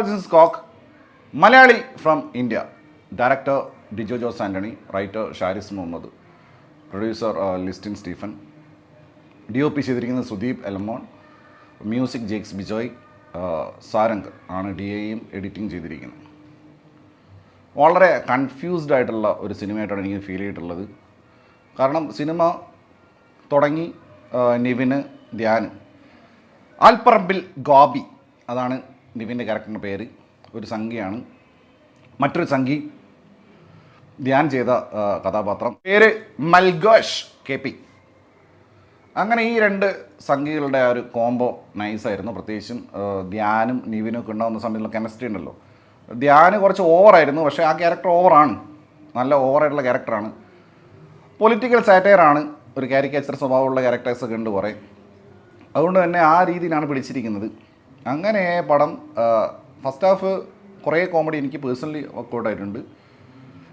this is Cock, Malayali from India. Director Dijo Jose Anthony, writer Sharis Mohammed, producer Liston Stephen, DOP ചെയ്തിരിക്കുന്നത് Sudeep എലമോൺ, music Jakes Bijoy, Sarang ആണ് DAയും editing ചെയ്തിരിക്കുന്നത്. വളരെ confused ആയിട്ടുള്ള ഒരു സിനിമയായിട്ടാണ് എനിക്ക് ഫീൽ ചെയ്തിട്ടുള്ളത്. കാരണം സിനിമ തുടങ്ങി നിവിന്, ധ്യാൻ, ആൽപ്പറമ്പിൽ ഗോപി, അതാണ് നിവിൻ്റെ ക്യാരക്ടറിൻ്റെ പേര്, ഒരു സംഘിയാണ്. മറ്റൊരു സംഘി ധ്യാൻ ചെയ്ത കഥാപാത്രം പേര് മൽഗോഷ് KP. അങ്ങനെ ഈ രണ്ട് സംഘികളുടെ ആ ഒരു കോംബോ നൈസായിരുന്നു. പ്രത്യേകിച്ചും ധ്യാനും നിവിനും ഒക്കെ ഉണ്ടാകുന്ന സമയത്തുള്ള കെമിസ്ട്രി ഉണ്ടല്ലോ. ധ്യാന് കുറച്ച് ഓവറായിരുന്നു, പക്ഷേ ആ ക്യാരക്ടർ ഓവറാണ്, നല്ല ഓവറായിട്ടുള്ള ക്യാരക്ടറാണ്. പൊളിറ്റിക്കൽ സാറ്റയറാണ്, ഒരു കാരിക്കേച്ചർ സ്വഭാവമുള്ള ക്യാരക്ടേഴ്സൊക്കെ ഉണ്ട് കുറേ. അതുകൊണ്ട് തന്നെ ആ രീതിയിലാണ് പിടിച്ചിരിക്കുന്നത്. അങ്ങനെ പടം ഫസ്റ്റ് ഹാഫ് കുറേ കോമഡി എനിക്ക് പേഴ്സണലി വർക്കൗട്ട് ആയിട്ടുണ്ട്.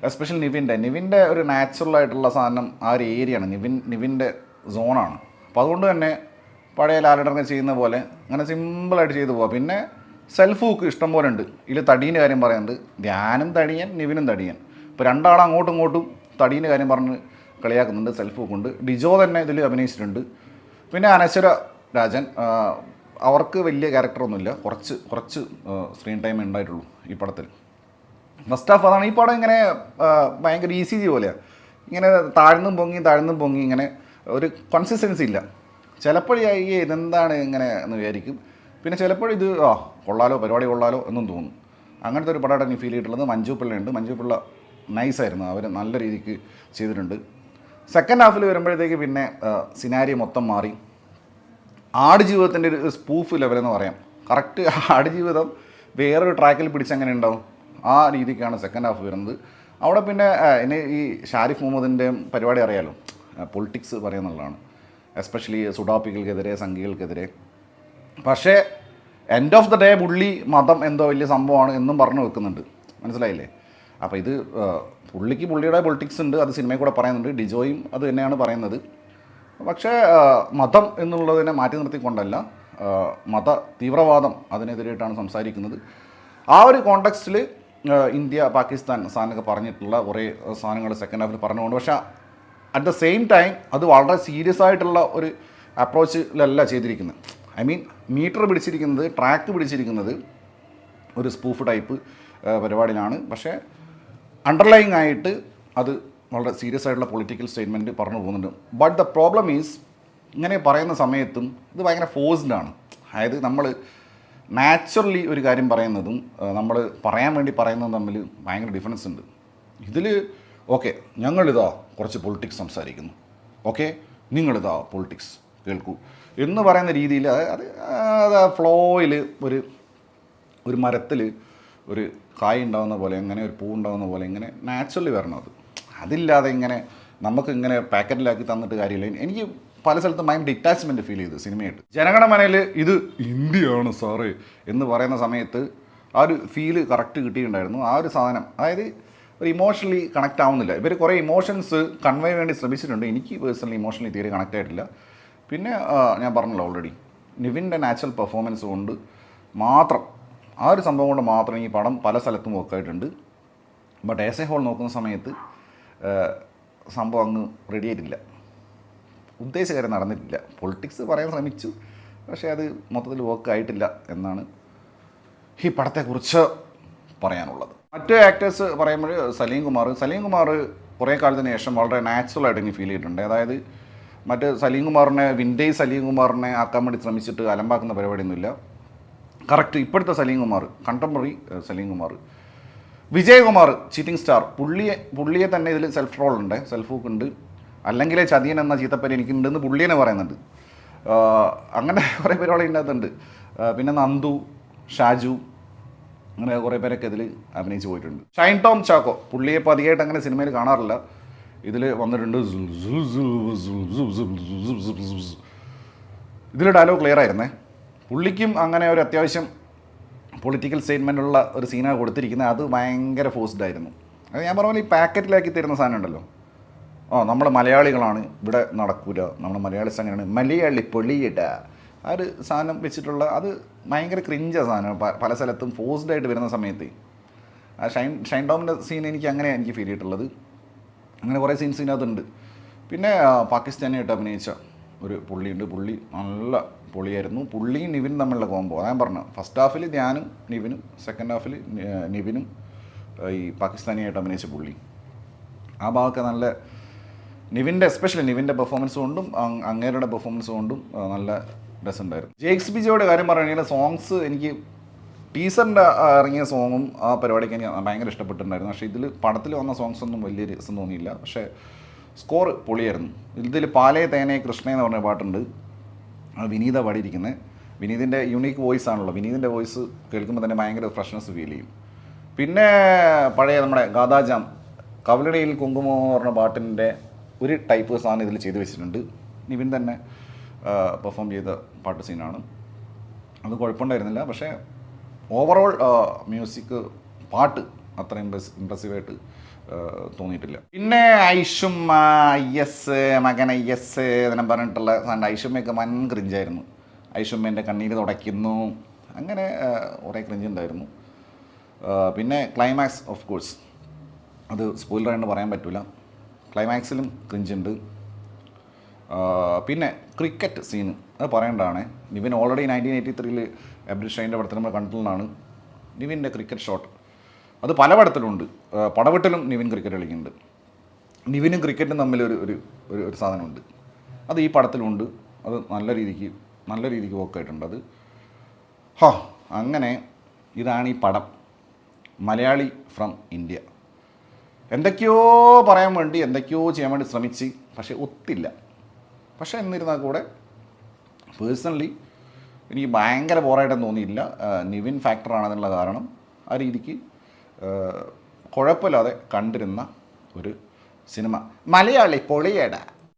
എസ്പെഷ്യലി നിവിൻ്റെ ഒരു നാച്ചുറലായിട്ടുള്ള സാധനം ആ ഒരു ഏരിയയാണ്, നിവിൻ്റെ സോണാണ്. അപ്പോൾ അതുകൊണ്ട് തന്നെ പഴയ ലാലടനെ ചെയ്യുന്ന പോലെ അങ്ങനെ സിമ്പിളായിട്ട് ചെയ്തു പോവാം. പിന്നെ സെൽഫ് ഹുക്ക് ഇഷ്ടം പോലെ ഉണ്ട്. ഇതിൽ തടീൻ്റെ കാര്യം പറയുന്നുണ്ട്, ധ്യാനും തടിയൻ, നിവിനും തടിയൻ. ഇപ്പോൾ രണ്ടാളും അങ്ങോട്ടും ഇങ്ങോട്ടും തടീൻ്റെ കാര്യം പറഞ്ഞ് കളിയാക്കുന്നുണ്ട്. സെൽഫ് ഹുക്കുണ്ട്. ഡിജോ തന്നെ ഇതിൽ അഭിനയിച്ചിട്ടുണ്ട്. പിന്നെ അനശ്വര രാജൻ, അവർക്ക് വലിയ ക്യാരക്ടറൊന്നുമില്ല, കുറച്ച് സ്ക്രീൻ ടൈം ഉണ്ടായിട്ടുള്ളൂ ഈ പടത്തിൽ. ഫസ്റ്റ് ഹാഫ് അതാണ്. ഈ പടം ഇങ്ങനെ ഭയങ്കര ECG പോലെയാണ്, ഇങ്ങനെ താഴ്ന്നും പൊങ്ങി ഇങ്ങനെ ഒരു കൺസിസ്റ്റൻസി ഇല്ല. ചിലപ്പോഴായി ഇതെന്താണ് ഇങ്ങനെ എന്ന് വിചാരിക്കും, പിന്നെ ചിലപ്പോഴും ഇത് പരിപാടി കൊള്ളാലോ എന്നും തോന്നും. അങ്ങനത്തെ ഒരു പടമായിട്ട് എനിക്ക് ഫീൽ ചെയ്തിട്ടുള്ളത്. മഞ്ജു പിള്ള നൈസായിരുന്നു, അവർ നല്ല രീതിക്ക് ചെയ്തിട്ടുണ്ട്. സെക്കൻഡ് ഹാഫിൽ വരുമ്പോഴത്തേക്ക് പിന്നെ സിനാരി മൊത്തം മാറി. ആടുജീവിതത്തിൻ്റെ ഒരു സ്പൂഫ് ലെവലെന്ന് പറയാം. കറക്റ്റ് ആടുജീവിതം വേറൊരു ട്രാക്കിൽ പിടിച്ചെങ്ങനെ ഉണ്ടാവും, ആ രീതിക്കാണ് സെക്കൻഡ് ഹാഫ് വരുന്നത്. അവിടെ പിന്നെ ഇനി ഈ ഷാരിഫ് മുഹമ്മദിൻ്റെ പരിപാടി അറിയാലോ, പൊളിറ്റിക്സ് പറയുന്നുള്ളതാണ്, എസ്പെഷ്യലി സുഡാപ്പികൾക്കെതിരെ, സംഘികൾക്കെതിരെ. പക്ഷേ എൻഡ് ഓഫ് ദ ഡേ പുള്ളി മതം എന്തോ വലിയ സംഭവമാണ് എന്നും പറഞ്ഞു വെക്കുന്നുണ്ട്, മനസ്സിലായില്ലേ? അപ്പോൾ ഇത് പുള്ളിയുടെ പൊളിറ്റിക്സ് ഉണ്ട്, അത് സിനിമയിൽ കൂടെ പറയുന്നുണ്ട്. ഡിജോയും അത് തന്നെയാണ് പറയുന്നത്. പക്ഷേ മതം എന്നുള്ളതിനെ മാറ്റി നിർത്തിക്കൊണ്ടല്ല, മത തീവ്രവാദം അതിനെതിരായിട്ടാണ് സംസാരിക്കുന്നത്. ആ ഒരു കോണ്ടെക്സ്റ്റിൽ ഇന്ത്യ പാകിസ്ഥാൻ സാധനമൊക്കെ പറഞ്ഞിട്ടുള്ള കുറേ സാധനങ്ങൾ സെക്കൻഡ് ഹാഫിൽ പറഞ്ഞുകൊണ്ട്, പക്ഷേ അറ്റ് ദ സെയിം ടൈം അത് വളരെ സീരിയസ് ആയിട്ടുള്ള ഒരു അപ്രോച്ചിലല്ല ചെയ്തിരിക്കുന്നത്. ഐ മീൻ മീറ്റർ പിടിച്ചിരിക്കുന്നത്, ട്രാക്ക് പിടിച്ചിരിക്കുന്നത് ഒരു സ്പൂഫ് ടൈപ്പ് പരിപാടിയിലാണ്. പക്ഷേ അണ്ടർലൈങ് ആയിട്ട് അത് വളരെ സീരിയസ് ആയിട്ടുള്ള പൊളിറ്റിക്കൽ സ്റ്റേറ്റ്മെൻറ്റ് പറഞ്ഞു പോകുന്നുണ്ട്. ബട്ട് ദ പ്രോബ്ലം ഈസ്, ഇങ്ങനെ പറയുന്ന സമയത്തും ഇത് ഭയങ്കര ഫോഴ്സ്ഡ് ആണ്. അതായത് നമ്മൾ നാച്ചുറലി ഒരു കാര്യം പറയുന്നതും നമ്മൾ പറയാൻ വേണ്ടി പറയുന്നതും തമ്മിൽ ഭയങ്കര ഡിഫറൻസ് ഉണ്ട്. ഇതിൽ ഓക്കെ ഞങ്ങളിതാ കുറച്ച് പൊളിറ്റിക്സ് സംസാരിക്കുന്നു, ഓക്കെ നിങ്ങളിതാ പൊളിറ്റിക്സ് കേൾക്കൂ എന്ന് പറയുന്ന രീതിയിൽ അത് ഫ്ലോയിൽ ഒരു മരത്തിൽ ഒരു കായ് ഉണ്ടാകുന്ന പോലെ, എങ്ങനെ ഒരു പൂ ഉണ്ടാകുന്ന പോലെ ഇങ്ങനെ നാച്ചുറലി വരണം. അതില്ലാതെ ഇങ്ങനെ നമുക്ക് ഇങ്ങനെ പാക്കറ്റിലാക്കി തന്നിട്ട് കാര്യമില്ല. എനിക്ക് പല സ്ഥലത്തും ഭയങ്കര ഡിറ്റാച്ച്മെൻറ്റ് ഫീൽ ചെയ്തു സിനിമയായിട്ട്. ജനഗണമനയിൽ ഇത് ഇന്ത്യയാണ് സാറ് എന്ന് പറയുന്ന സമയത്ത് ആ ഒരു ഫീല് കറക്റ്റ് കിട്ടിയിട്ടുണ്ടായിരുന്നു. ആ ഒരു സാധനം, അതായത് ഒരു ഇമോഷണലി കണക്റ്റ് ആവുന്നില്ല. ഇവർ കുറേ ഇമോഷൻസ് കൺവേ വേണ്ടി ശ്രമിച്ചിട്ടുണ്ട്. എനിക്ക് പേഴ്സണലി ഇമോഷണലി തീരെ കണക്റ്റ് ആയിട്ടില്ല. പിന്നെ ഞാൻ പറഞ്ഞല്ലോ ഓൾറെഡി, നിവിൻ്റെ നാച്ചുറൽ പെർഫോമൻസ് കൊണ്ട് മാത്രം, ആ ഒരു സംഭവം കൊണ്ട് മാത്രം ഈ പടം പല സ്ഥലത്തും വർക്കായിട്ടുണ്ട്. ബട്ട് ആസ് എ ഹോൾ നോക്കുന്ന സമയത്ത് സംഭവം അങ്ങ് റെഡി ആയിട്ടില്ല, ഉദ്ദേശിച്ച കാര്യം നടന്നിട്ടില്ല. പൊളിറ്റിക്സ് പറയാൻ ശ്രമിച്ചു, പക്ഷേ അത് മൊത്തത്തിൽ വർക്ക് ആയിട്ടില്ല എന്നാണ് ഈ പടത്തെക്കുറിച്ച് പറയാനുള്ളത്. മറ്റ് ആക്ടേഴ്സ് പറയുമ്പോൾ സലീം കുമാർ കുറേ കാലത്തിന് ശേഷം വളരെ നാച്ചുറലായിട്ട് എനിക്ക് ഫീൽ ചെയ്തിട്ടുണ്ട്. അതായത് മറ്റ് വിൻറ്റേജ് സലീം കുമാറിനെ ആക്കാൻ വേണ്ടി ശ്രമിച്ചിട്ട് അലമ്പാക്കുന്ന പരിപാടിയൊന്നുമില്ല. കറക്റ്റ് ഇപ്പോഴത്തെ Salim Kumar, contemporary Salim Kumar. Vijayakumar cheating star, പുള്ളിയെ തന്നെ ഇതിൽ സെൽഫ് റോൾ ഉണ്ട്, സെൽഫ് ഹൂക്ക് ഉണ്ട്. അല്ലെങ്കിലേ ചതിയൻ എന്ന ചീത്തപ്പേര് എനിക്കുണ്ടെന്ന് പുള്ളിയെ പറയുന്നുണ്ട്. അങ്ങനെ കുറേ പരിപാടി ഇതിനകത്തുണ്ട്. പിന്നെ നന്ദു, ഷാജു, അങ്ങനെ കുറേ പേരൊക്കെ ഇതിൽ അഭിനയിച്ച് പോയിട്ടുണ്ട്. ഷൈൻ ടോം ചാക്കോ, പുള്ളിയെ പതിയായിട്ട് അങ്ങനെ സിനിമയിൽ കാണാറില്ല, ഇതിൽ വന്നിട്ടുണ്ട്. ഇതിൽ ഡയലോഗ് ക്ലിയർ ആയിരുന്നേ. പുള്ളിക്കും അങ്ങനെ ഒരു അത്യാവശ്യം പൊളിറ്റിക്കൽ സ്റ്റേറ്റ്മെൻറ്റുള്ള ഒരു സീനാണ് കൊടുത്തിരിക്കുന്നത്. അത് ഭയങ്കര ഫോഴ്സ്ഡ് ആയിരുന്നു. അത് ഞാൻ പറഞ്ഞ പോലെ ഈ പാക്കറ്റിലാക്കി തരുന്ന സാധനം ഉണ്ടല്ലോ, നമ്മൾ മലയാളികളാണ് ഇവിടെ നടക്കൂല, നമ്മൾ മലയാളീസ് അങ്ങനെയാണ്, മലയാളി പൊളിയിട ആ ഒരു സാധനം വെച്ചിട്ടുള്ള അത് ഭയങ്കര ക്രിഞ്ചാണ് സാധനം. പല സ്ഥലത്തും ഫോഴ്സ്ഡ് ആയിട്ട് വരുന്ന സമയത്ത് ആ ഷൈൻ ടോമിൻ്റെ സീൻ എനിക്ക് ഫീൽ ചെയ്തിട്ടുള്ളത്. അങ്ങനെ കുറേ സീൻസ് ഇതിനകത്തുണ്ട്. പിന്നെ പാകിസ്ഥാനിയായിട്ട് അഭിനയിച്ച ഒരു പുള്ളിയുണ്ട്. പുള്ളി നല്ല പൊളിയായിരുന്നു. പുള്ളിയും നിവിനും തമ്മിലുള്ള കോംബോ ഞാൻ പറഞ്ഞു. ഫസ്റ്റ് ഹാഫിൽ ധ്യാനും നിവിനും, സെക്കൻഡ് ഹാഫിൽ നിവിനും ഈ പാകിസ്ഥാനിയായിട്ട് അഭിനയിച്ച പുള്ളി. ആ ഭാഗമൊക്കെ നല്ല നിവിൻ്റെ എസ്പെഷ്യലി നിവിൻ്റെ പെർഫോമൻസ് കൊണ്ടും അങ്ങേരുടെ പെർഫോമൻസ് കൊണ്ടും നല്ല രസമുണ്ടായിരുന്നു. ജെയ്ക്സ് ബിജോയുടെ കാര്യം പറയുകയാണെങ്കിൽ സോങ്സ് എനിക്ക് ടീസറിൻ്റെ ഇറങ്ങിയ സോങ്ങും ആ പരിപാടിക്ക് എനിക്ക് ഭയങ്കര ഇഷ്ടപ്പെട്ടിട്ടുണ്ടായിരുന്നു. പക്ഷേ ഇതിൽ പടത്തിൽ വന്ന സോങ്സ് ഒന്നും വലിയ രസം തോന്നിയില്ല. പക്ഷേ സ്കോർ പൊളിയായിരുന്നു. ഇതിൽ പാലേ തേനേ കൃഷ്ണ എന്ന് പറഞ്ഞ പാട്ടുണ്ട്. അത് വിനീത പാടിയിരിക്കുന്നത്. വിനീതിൻ്റെ യുണീക്ക് വോയിസ് ആണല്ലോ. വിനീതിൻ്റെ വോയിസ് കേൾക്കുമ്പോൾ തന്നെ ഭയങ്കര ഫ്രഷ്നെസ് ഫീൽ ചെയ്യും. പിന്നെ പഴയ നമ്മുടെ ഗാദാജാം കവലടിയിൽ കുങ്കുമോ എന്ന് പറഞ്ഞ പാട്ടിൻ്റെ ഒരു ടൈപ്പ് സാധനം ഇതിൽ ചെയ്തു വെച്ചിട്ടുണ്ട്. നിവിൻ തന്നെ പെർഫോം ചെയ്ത പാട്ട് സീനാണ്. അത് കുഴപ്പമുണ്ടായിരുന്നില്ല. പക്ഷേ ഓവറോൾ മ്യൂസിക് പാട്ട് അത്ര ഇമ്പ്രസീവായിട്ട് തോന്നിയിട്ടില്ല. പിന്നെ ഐഷുമ്മ യെസ് മകൻ യെസ് എന്നെല്ലാം പറഞ്ഞിട്ടുള്ള സാധനം ഐഷുമ്മയൊക്കെ വൻ ക്രിഞ്ചായിരുന്നു. ഐഷുമ്മേൻ്റെ കണ്ണീര് തുടയ്ക്കുന്നു, അങ്ങനെ കുറേ ക്രിഞ്ചുണ്ടായിരുന്നു. പിന്നെ ക്ലൈമാക്സ് ഓഫ് കോഴ്സ് അത് സ്പോയിലറായിട്ട് പറയാൻ പറ്റില്ല. ക്ലൈമാക്സിലും ക്രിഞ്ചുണ്ട്. പിന്നെ ക്രിക്കറ്റ് സീന് അത് പറയേണ്ടതാണ്. നിവിൻ ഓൾറെഡി 1983 എബ്രി ഷൈൻ്റെ പടത്തിൽ നമ്മൾ കണ്ടിട്ടുള്ളതാണ്. നിവിൻ്റെ ക്രിക്കറ്റ് ഷോട്ട് അത് പല പടത്തിലുണ്ട്. പടവെട്ടിലും നിവിൻ ക്രിക്കറ്റ് കളിക്കുന്നുണ്ട്. നിവിനും ക്രിക്കറ്റും തമ്മിൽ ഒരു സാധനമുണ്ട്. അത് ഈ പടത്തിലുണ്ട്. അത് നല്ല രീതിക്ക് വർക്കായിട്ടുണ്ട് അത്. അങ്ങനെ ഇതാണ് ഈ പടം, മലയാളി ഫ്രം ഇന്ത്യ. എന്തൊക്കെയോ പറയാൻ വേണ്ടി എന്തൊക്കെയോ ചെയ്യാൻ വേണ്ടി ശ്രമിച്ച്, പക്ഷേ ഒത്തില്ല. പക്ഷേ എന്നിരുന്നാൽ കൂടെ പേഴ്സണലി എനിക്ക് ഭയങ്കര ബോറായിട്ടൊന്നും തോന്നിയില്ല. നിവിൻ ഫാക്ടറാണെന്നുള്ള കാരണം ആ രീതിക്ക് കുഴപ്പമില്ലാതെ കണ്ടിരുന്ന ഒരു സിനിമ. മലയാളി പൊളിയട.